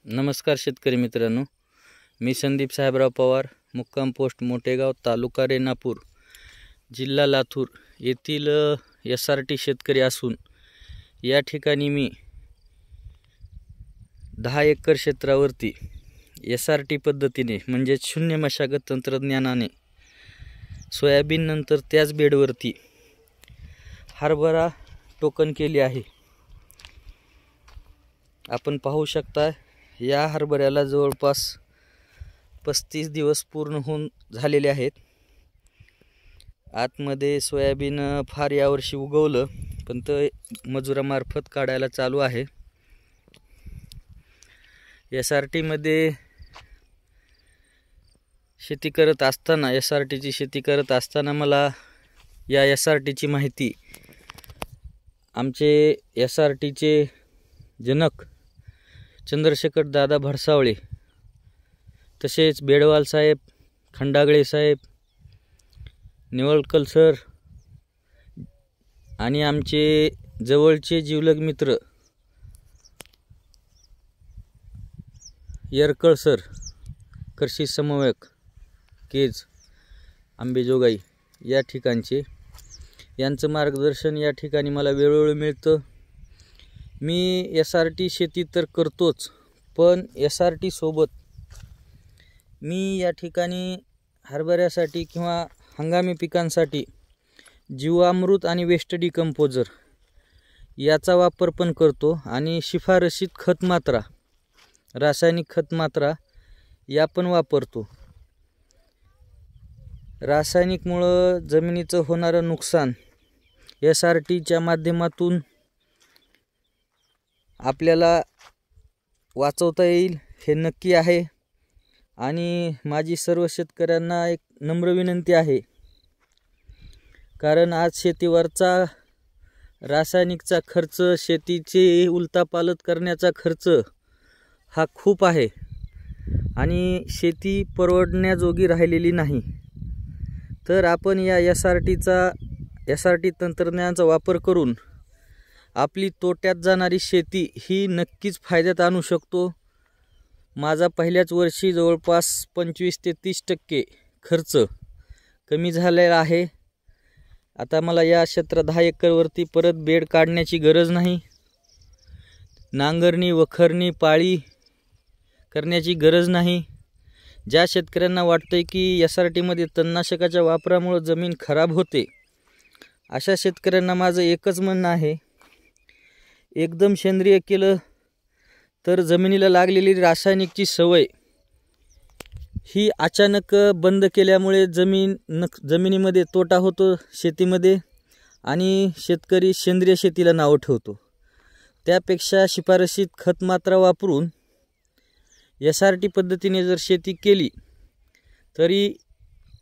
नमस्कार शेतकरी मित्रांनो, मी संदीप साहेबराव पवार, मुक्काम पोस्ट मोटेगाव, तालुका रेणापूर, जिल्हा लातूर येथील SRT शेतकरी असून या ठिकाणी मी 10 एकर क्षेत्रावरती SRT पद्धतीने म्हणजे शून्य मशागत तंत्रज्ञानाने सोयाबीन नंतर त्याच बेडवरती हरभरा टोकन केली आहे। आपण पाहू शकता या हरभऱ्याला जवळपास 35 दिवस पूर्ण होऊन झालेले आहेत। आतमध्ये सोयाबीन फार यावर्षी उगवलं, पण ते मजुरामार्फत काढायला चालू आहे। SRT मध्ये शेती करत असताना SRTची शेती करत असताना मला या SRTची माहिती आमचे SRTचे जनक चंद्रशेखर दादा भरसावळे, तसेच बेडवाल साहेब, खंडागळे साहेब, निवळकर सर आणि आमचे जवळचे जिवलग मित्र येरकळ सर, कृषी समन्वयक केज अंबेजोगाई या ठिकाणचे, यांचं मार्गदर्शन या ठिकाणी मला वेळोवेळी मिळतं। मी SRT शेती तर करतोच, पण SRT सोबत मी या ठिकाणी हरभऱ्यासाठी किंवा हंगामी पिकांसाठी जीवामृत आणि वेस्ट डिकंपोजर याचा वापर पण करतो आणि शिफारसीत खत मात्रा, रासायनिक खत मात्रा या पण वापरतो। रासायनिकमुळे जमिनीचं होणारं नुकसान SRTच्या माध्यमातून आपल्याला वाचवता येईल हे नक्की आहे। आणि माझी सर्व शेतकऱ्यांना एक नम्र विनंती आहे, कारण आज शेतीवरचा रासायनिकचा खर्च, शेतीचे उलटापालट करण्याचा खर्च हा खूप आहे आणि शेती परवडण्याजोगी राहिलेली नाही। तर आपण या SRT तंत्रज्ञानाचा वापर करून आपली तोट्यात जाणारी शेती ही नक्कीच फायद्यात आणू शकतो। माझा पहिल्याच वर्षी जवळपास 25 ते 30% खर्च कमी झालेला आहे। आता मला या क्षेत्रात 10 एकरवरती परत बेड काढण्याची गरज नाही, नांगरणी, वखरणी, पाळी करण्याची गरज नाही। ज्या शेतकऱ्यांना वाटतंय की SRT मध्ये तणनाशकाच्या वापरामुळे जमीन खराब होते, अशा शेतकऱ्यांना माझं एकच म्हणणं आहे, एकदम सेंद्रिय केलं तर जमिनीला लागलेली रासायनिकची सवय ही अचानक बंद केल्यामुळे जमिनीमध्ये तोटा होतो शेतीमध्ये आणि शेतकरी सेंद्रिय शेतीला नाव ठेवतो। त्यापेक्षा शिफारसीत खत मात्रा वापरून SRT पद्धतीने जर शेती केली तरी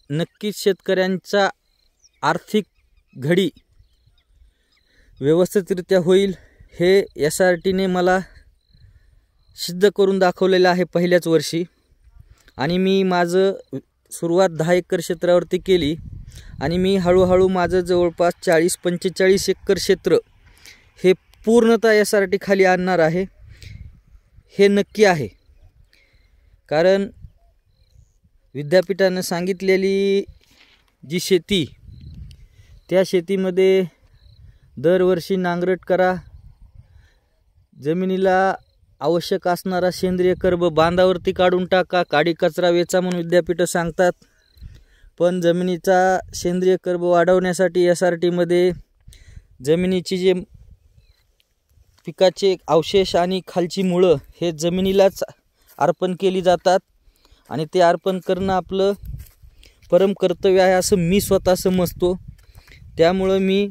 नक्कीच शेतकऱ्यांचा आर्थिक घडी व्यवस्थितरित्या होईल। हे SRTने मला सिद्ध करून दाखवलेलं आहे पहिल्याच वर्षी। आणि मी माझं सुरुवात 10 एकर क्षेत्रावरती केली आणि मी हळूहळू माझं जवळपास 40-45 एकर क्षेत्र हे पूर्णतः SRT खाली आणणार आहे, हे नक्की आहे। कारण विद्यापीठाने सांगितलेली जी शेती, त्या शेतीमध्ये दरवर्षी नांगरट करा, जमिनीला आवश्यक असणारा सेंद्रिय कर्ब बांधावरती काढून टाका, काडी कचरा वेचा म्हणून विद्यापीठ सांगतात। पण जमिनीचा सेंद्रिय कर्ब वाढवण्यासाठी SRT मध्ये जमिनीची जे पिकाचे अवशेष आणि खालची मुळं हे जमिनीलाच अर्पण केली जातात आणि ते अर्पण करणं आपलं परम कर्तव्य आहे असं मी स्वतः समजतो। त्यामुळं मी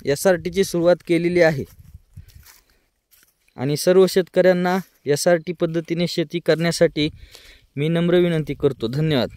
SRTची सुरुवात केलेली आहे आणि सर्व शेतकऱ्यांना SRT पद्धतीने शेती करण्यासाठी मी नम्र विनंती करतो। धन्यवाद।